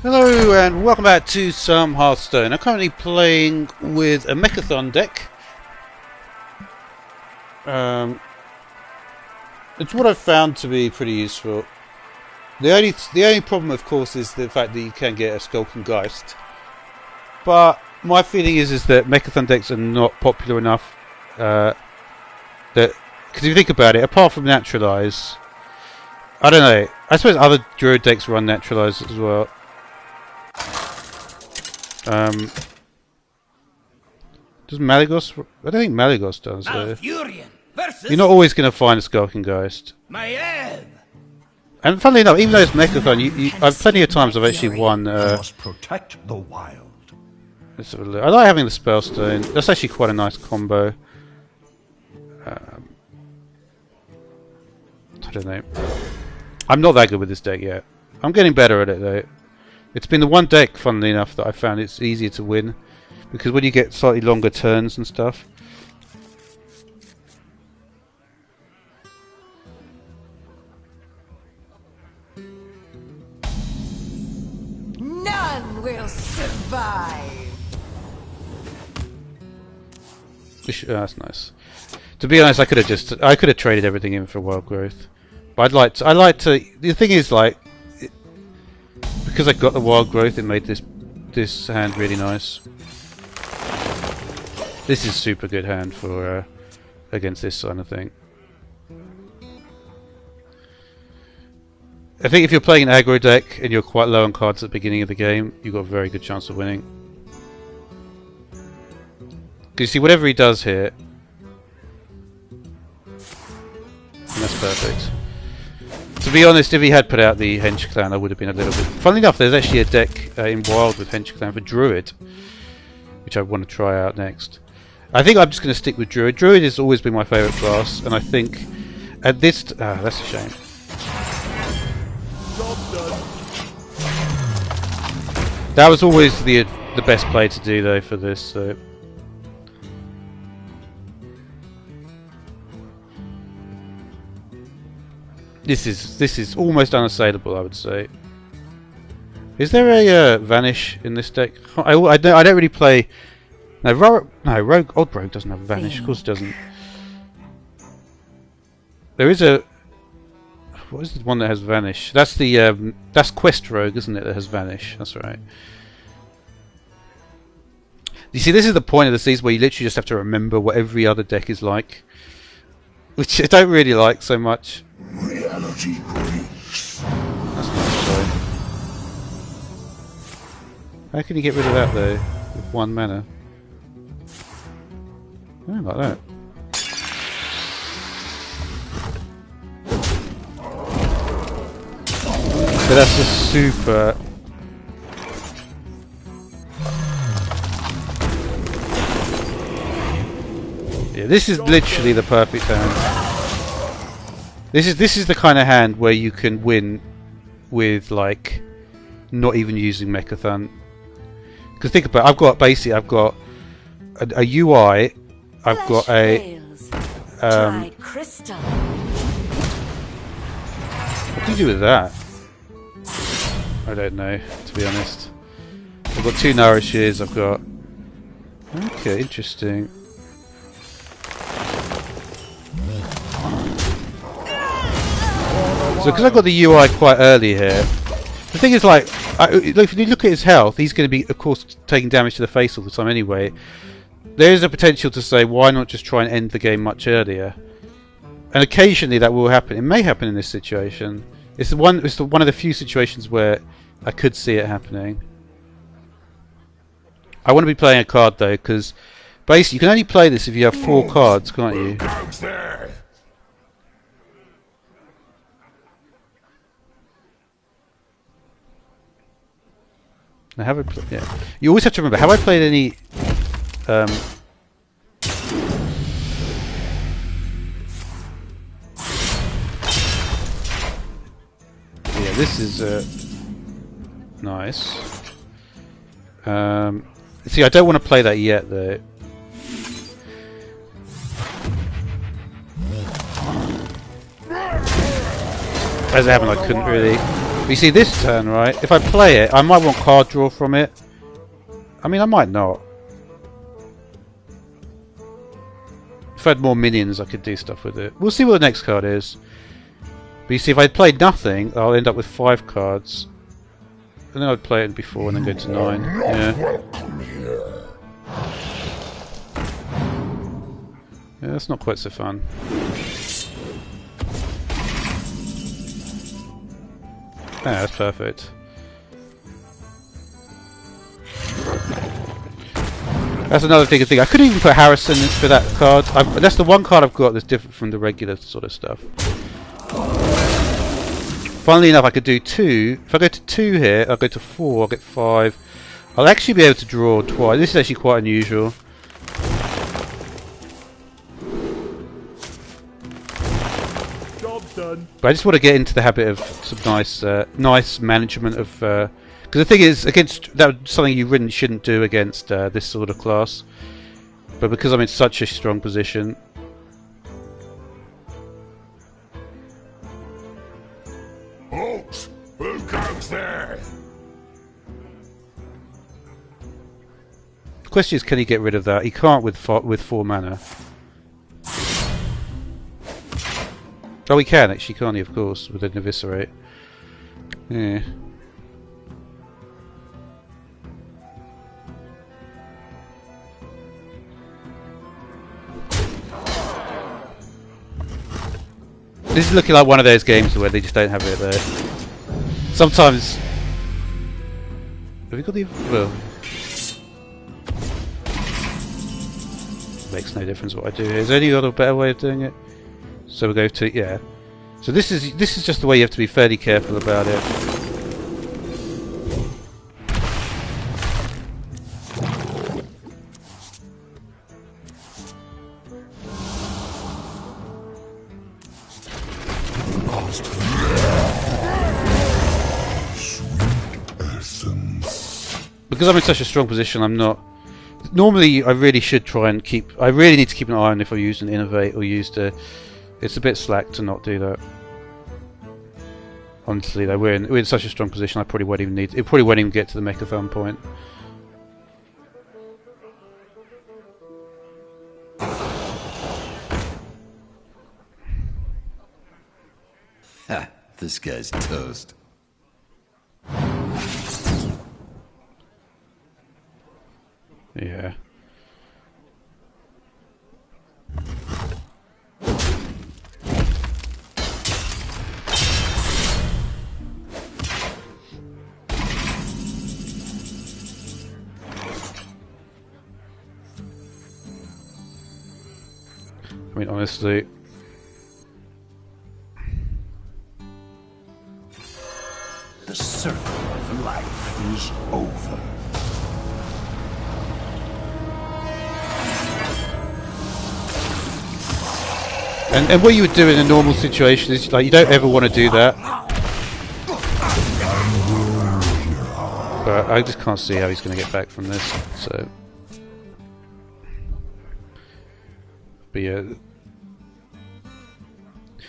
Hello and welcome back to some Hearthstone. I'm currently playing with a Mechathon deck. It's what I've found to be pretty useful. The only problem, of course, is the fact that you can get a Skulking Geist. But my feeling is that Mechathon decks are not popular enough. Because if you think about it, apart from Naturalize, I don't know. I suppose other Druid decks run Naturalize as well. Does Malygos? I don't think Malygos does. You're not always going to find a Skulking Geist. And funnily enough, even though it's Mechathon, I've plenty of times I've actually won. Protect the wild. Let's have a look. I like having the Spellstone. That's actually quite a nice combo. I don't know. I'm not that good with this deck yet. I'm getting better at it though. It's been the one deck, funnily enough, that I found it's easier to win. Because when you get slightly longer turns and stuff. None will survive. That's nice. To be honest, I could have traded everything in for Wild Growth. But I'd like to. The thing is, like, because I got the Wild Growth, it made this hand really nice. This is super good hand for against this kind of thing. I think if you're playing an aggro deck and you're quite low on cards at the beginning of the game, you've got a very good chance of winning. Because you see, whatever he does here, and that's perfect. To be honest, if he had put out the Hench Clan, I would have been a little bit... Funnily enough, there's actually a deck in Wild with Hench Clan for Druid, which I want to try out next. I think I'm just going to stick with Druid. Druid has always been my favourite class, and I think at this... that's a shame. That was always the best play to do, though, for this, so... This is almost unassailable, I would say. Is there a Vanish in this deck? I don't really play. No, Rogue. Old Rogue doesn't have Vanish. Of course, it doesn't. There is a. What is the one that has Vanish? That's the that's Quest Rogue, isn't it? That has Vanish. That's right. You see, this is the point of the season where you literally just have to remember what every other deck is like, which I don't really like so much. Reality breaks. That's nice, though. How can you get rid of that though with 1 mana? I don't like that. So that's just super. Yeah, this is literally the perfect hand. This is the kind of hand where you can win with, like, not even using Mechathon. Because think about it, I've got a UI, I've got a what do you do with that? I don't know, to be honest. I've got 2 Nourishes, I've got... Okay, interesting. So because I got the UI quite early here, the thing is, like, if you look at his health, he's going to be, of course, taking damage to the face all the time anyway. There is a potential to say, why not just try and end the game much earlier? And occasionally that will happen. It may happen in this situation. It's one of the few situations where I could see it happening. I want to be playing a card though, because basically you can only play this if you have 4 cards, can't you? Now, have I yeah. You always have to remember, have I played any... Yeah, this is nice. See, I don't want to play that yet, though. As it happened, I couldn't really... But you see this turn, right? If I play it, I might want card draw from it. I mean, I might not. If I had more minions, I could do stuff with it. We'll see what the next card is. But you see, if I played nothing, I'll end up with 5 cards. And then I'd play it before and then go to 9. Yeah. Yeah, that's not quite so fun. Ah, that's perfect. That's another thing. I could even put Harrison for that card. That's the one card I've got that's different from the regular sort of stuff. Funnily enough, I could do 2. If I go to 2 here, I'll go to 4, I'll get 5. I'll actually be able to draw twice. This is actually quite unusual. Done. But I just want to get into the habit of some nice management of. Because the thing is, against that was something you really shouldn't do against this sort of class. But because I'm in such a strong position. Halt! Who goes there? The question is, can he get rid of that? He can't with 4 mana. Oh, he can actually, can't he? Of course, with an eviscerate. Yeah. This is looking like one of those games where they just don't have it there. Sometimes. Have we got the? Well, makes no difference what I do here. Is there any other better way of doing it? So we go to yeah. So this is just the way you have to be fairly careful about it. Because I'm in such a strong position, I'm not. Normally, I really should try and keep. I really need to keep an eye on if I use an innovate or used a. It's a bit slack to not do that. Honestly, though, we're in such a strong position. I probably won't even need. It probably won't even get to the mechathon point. Ha! This guy's toast. Yeah. I mean, honestly. The circle of life is over. And what you would do in a normal situation is like you don't ever want to do that. But I just can't see how he's going to get back from this. So, but yeah,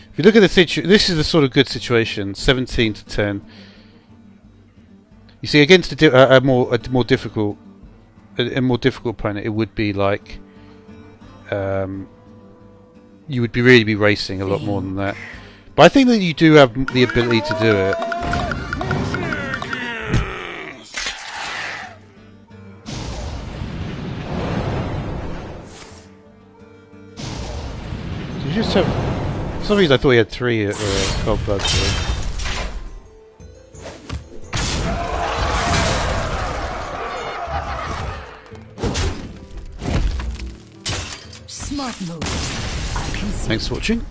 if you look at the situation, this is the sort of good situation. 17 to 10. You see, against a more difficult opponent, it would be like. You would really be racing a lot more than that. But I think that you do have the ability to do it. You just have... For some reason I thought he had 3 cold bloods. Smart move. Thanks for watching.